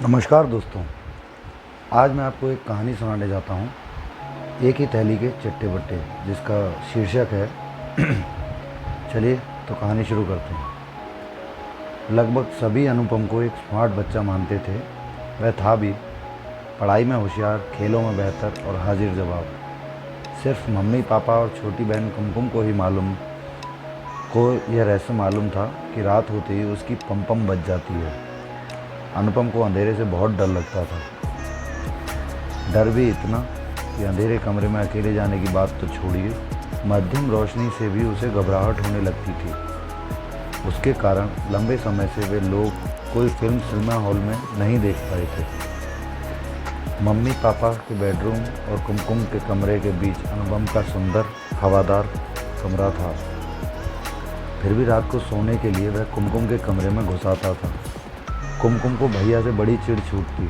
नमस्कार दोस्तों। आज मैं आपको एक कहानी सुनाने जाता हूँ, एक ही थैली के चट्टे बट्टे, जिसका शीर्षक है चलिए तो कहानी शुरू करते हैं। लगभग सभी अनुपम को एक स्मार्ट बच्चा मानते थे। वह था भी, पढ़ाई में होशियार, खेलों में बेहतर और हाजिर जवाब। सिर्फ मम्मी पापा और छोटी बहन कुमकुम को यह रहस्य मालूम था कि रात होते ही उसकी पम पम बज जाती है। अनुपम को अंधेरे से बहुत डर लगता था। डर भी इतना कि अंधेरे कमरे में अकेले जाने की बात तो छोड़िए, मध्यम रोशनी से भी उसे घबराहट होने लगती थी। उसके कारण लंबे समय से वे लोग कोई फिल्म सिनेमा हॉल में नहीं देख पाए थे। मम्मी पापा के बेडरूम और कुमकुम के कमरे के बीच अनुपम का सुंदर हवादार कमरा था। फिर भी रात को सोने के लिए वह कुमकुम के कमरे में घुस आता था। कुमकुम को भैया से बड़ी चिढ़ छूटती,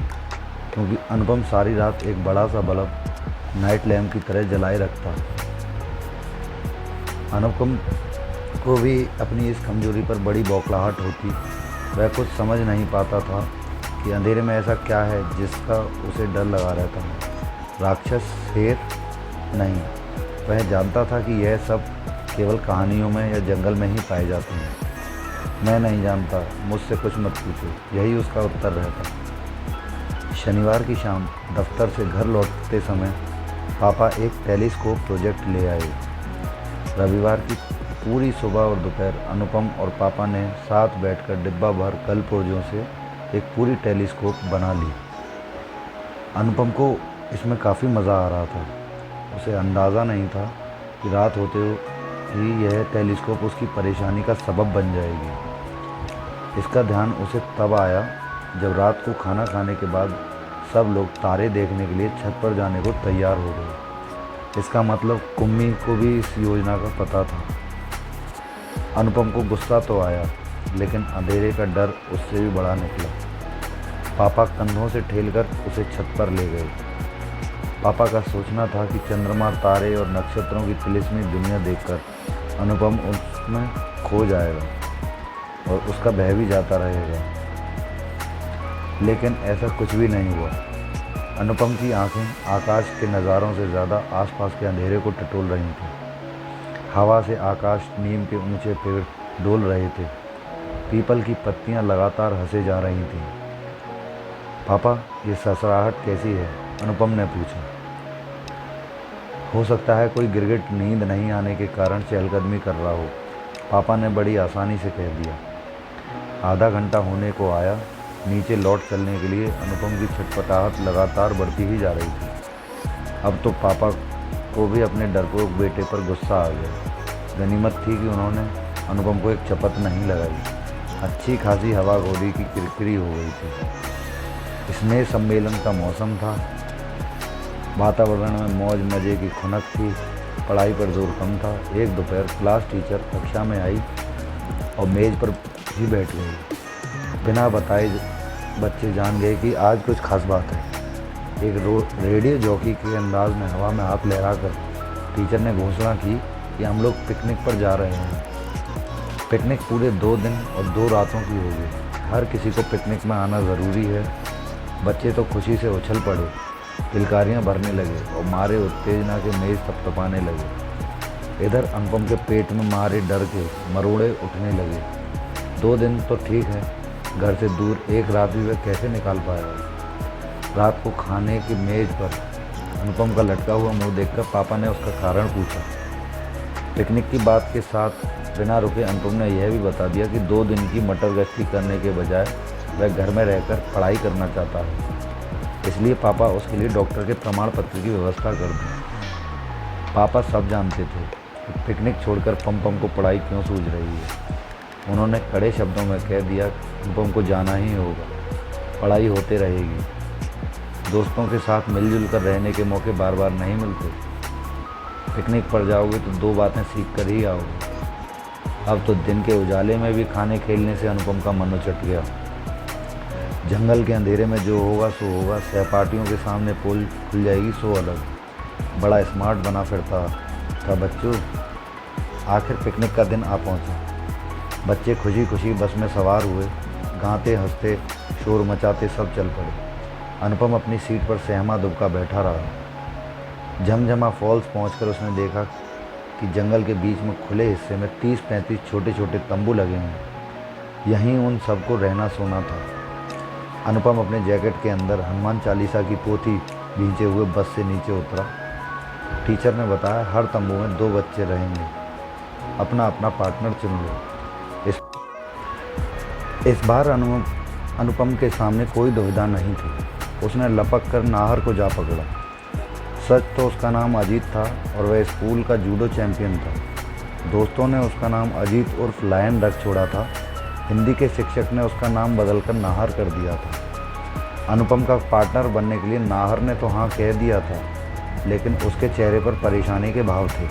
क्योंकि अनुपम सारी रात एक बड़ा सा बल्ब नाइट लैम्प की तरह जलाए रखता। अनुपम को भी अपनी इस कमजोरी पर बड़ी बौखलाहट होती। वह कुछ समझ नहीं पाता था कि अंधेरे में ऐसा क्या है जिसका उसे डर लगा रहता है। राक्षस, शेर? नहीं, वह जानता था कि यह सब केवल कहानियों में या जंगल में ही पाए जाते हैं। मैं नहीं जानता, मुझसे कुछ मत पूछो, यही उसका उत्तर रहता। शनिवार की शाम दफ्तर से घर लौटते समय पापा एक टेलीस्कोप प्रोजेक्ट ले आए। रविवार की पूरी सुबह और दोपहर अनुपम और पापा ने साथ बैठकर डिब्बा भर कल पुर्जों से एक पूरी टेलीस्कोप बना ली। अनुपम को इसमें काफ़ी मज़ा आ रहा था। उसे अंदाज़ा नहीं था कि रात होते ही यह टेलीस्कोप उसकी परेशानी का सबब बन जाएगी। इसका ध्यान उसे तब आया जब रात को खाना खाने के बाद सब लोग तारे देखने के लिए छत पर जाने को तैयार हो गए। इसका मतलब कुम्मी को भी इस योजना का पता था। अनुपम को गुस्सा तो आया, लेकिन अंधेरे का डर उससे भी बड़ा निकला। पापा कंधों से ठेलकर उसे छत पर ले गए। पापा का सोचना था कि चंद्रमा, तारे और नक्षत्रों की तिलिस्मी दुनिया देखकर अनुपम उसमें खो जाएगा और उसका भय भी जाता रहेगा। लेकिन ऐसा कुछ भी नहीं हुआ। अनुपम की आंखें आकाश के नज़ारों से ज़्यादा आसपास के अंधेरे को टटोल रही थीं। हवा से आकाश, नीम के ऊंचे पेड़ डोल रहे थे। पीपल की पत्तियां लगातार हंसे जा रही थीं। पापा, ये ससराहट कैसी है? अनुपम ने पूछा। हो सकता है कोई गिरगिट नींद नहीं आने के कारण चहलकदमी कर रहा हो, पापा ने बड़ी आसानी से कह दिया। आधा घंटा होने को आया। नीचे लौट चलने के लिए अनुपम की छटपटाहट लगातार बढ़ती ही जा रही थी। अब तो पापा को भी अपने डरपोक बेटे पर गुस्सा आ गया। गनीमत थी कि उन्होंने अनुपम को एक चपत नहीं लगाई। अच्छी खासी हवा गोरी की किरकिरी हो गई थी। स्नेह सम्मेलन का मौसम था। वातावरण में मौज मज़े की खुनक थी। पढ़ाई पर जोर कम था। एक दोपहर क्लास टीचर कक्षा में आई और मेज़ पर ही बैठ गई। बिना बताए बच्चे जान गए कि आज कुछ खास बात है। एक रेडियो जॉकी के अंदाज में हवा में हाथ लहराकर टीचर ने घोषणा की कि हम लोग पिकनिक पर जा रहे हैं। पिकनिक पूरे 2 दिन और 2 रातों की होगी। हर किसी को पिकनिक में आना ज़रूरी है। बच्चे तो खुशी से उछल पड़े, किलकारियाँ भरने लगे और मारे उत्तेजना के मेज़ थपथपाने लगे। इधर अनुपम के पेट में मारे डर के मरोड़े उठने लगे। 2 दिन तो ठीक है, घर से दूर एक रात भी वह कैसे निकाल पाएगा? रात को खाने की मेज़ पर अनुपम का लटका हुआ मुंह देखकर पापा ने उसका कारण पूछा। पिकनिक की बात के साथ बिना रुके अनुपम ने यह भी बता दिया कि 2 दिन की मटर गश्ती करने के बजाय वह घर में रहकर पढ़ाई करना चाहता है। इसलिए पापा उसके लिए डॉक्टर के प्रमाण पत्र की व्यवस्था कर दें। पापा सब जानते थे कि पिकनिक छोड़कर पम को पढ़ाई क्यों सूझ रही है। उन्होंने कड़े शब्दों में कह दिया, अनुपम को जाना ही होगा, पढ़ाई होते रहेगी। दोस्तों के साथ मिलजुल कर रहने के मौके बार बार नहीं मिलते। पिकनिक पर जाओगे तो 2 बातें सीख कर ही आओगे। अब तो दिन के उजाले में भी खाने खेलने से अनुपम का मन उचट गया। जंगल के अंधेरे में जो होगा सो होगा। सहपाठियों के सामने पोल खुल जाएगी सो अलग। बड़ा स्मार्ट बना फिरता था बच्चों। आखिर पिकनिक का दिन आ पहुंचा। बच्चे खुशी खुशी बस में सवार हुए। गाते हंसते शोर मचाते सब चल पड़े। अनुपम अपनी सीट पर सहमा दुबका बैठा रहा। झमझमा फॉल्स पहुंचकर उसने देखा कि जंगल के बीच में खुले हिस्से में 30-35 छोटे छोटे तंबू लगे हैं। यहीं उन सबको रहना सोना था। अनुपम अपने जैकेट के अंदर हनुमान चालीसा की पोथी भींचे हुए बस से नीचे उतरा। टीचर ने बताया, हर तंबू में 2 बच्चे रहेंगे, अपना अपना पार्टनर चुन लो। इस बार अनुपम के सामने कोई दुविधा नहीं थी। उसने लपक कर नाहर को जा पकड़ा। सच तो उसका नाम अजीत था और वह स्कूल का जूडो चैंपियन था। दोस्तों ने उसका नाम अजीत उर्फ लायन रख छोड़ा था। हिंदी के शिक्षक ने उसका नाम बदलकर नाहर कर दिया था। अनुपम का पार्टनर बनने के लिए नाहर ने तो हाँ कह दिया था, लेकिन उसके चेहरे पर परेशानी के भाव थे।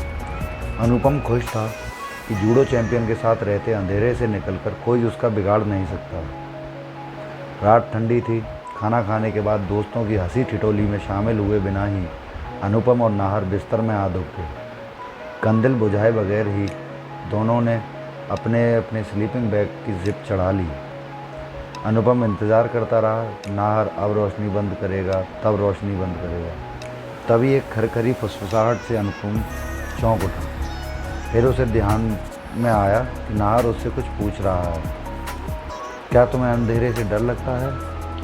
अनुपम खुश था कि जूडो चैंपियन के साथ रहते अंधेरे से निकलकर कोई उसका बिगाड़ नहीं सकता। रात ठंडी थी। खाना खाने के बाद दोस्तों की हंसी ठिठोली में शामिल हुए बिना ही अनुपम और नाहर बिस्तर में आ दुब गए। कंदिल बुझाए बगैर ही दोनों ने अपने अपने स्लीपिंग बैग की जिप चढ़ा ली। अनुपम इंतज़ार करता रहा, नाहर अब रोशनी बंद करेगा तब रोशनी बंद करेगा। तभी एक खरखरी फुसफुसाहट से अनुपम चौंक उठा। फिर उसे ध्यान में आया कि नाहर उससे कुछ पूछ रहा है। क्या तुम्हें अंधेरे से डर लगता है?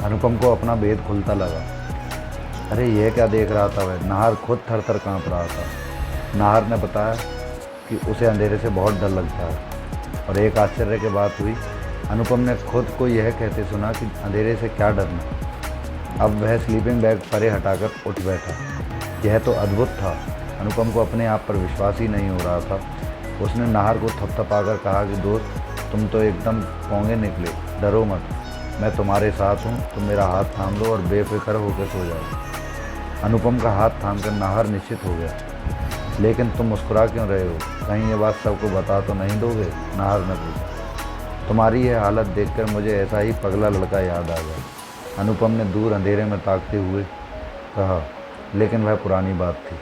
अनुपम को अपना भेद खुलता लगा। अरे यह क्या देख रहा था वह? नाहर खुद थर थर काँप रहा था। नाहर ने बताया कि उसे अंधेरे से बहुत डर लगता है। और एक आश्चर्य की बात हुई, अनुपम ने खुद को यह कहते सुना कि अंधेरे से क्या डरना। अब वह स्लीपिंग बैग परे हटाकर उठ बैठा। यह तो अद्भुत था। अनुपम को अपने आप पर विश्वास ही नहीं हो रहा था। उसने नाहर को थपथपाकर कहा कि दोस्त, तुम तो एकदम पौंगे निकले, डरो मत, मैं तुम्हारे साथ हूँ, तुम मेरा हाथ थाम लो और बेफिक्र होकर सो जाओ। अनुपम का हाथ थामकर नाहर निश्चित हो गया। लेकिन तुम मुस्कुरा क्यों रहे हो? कहीं ये बात सबको बता तो नहीं दोगे? नाहर ने पूछा। तुम्हारी यह हालत देखकर मुझे ऐसा ही पगला लड़का याद आ गया, अनुपम ने दूर अंधेरे में ताकते हुए कहा। लेकिन वह पुरानी बात थी।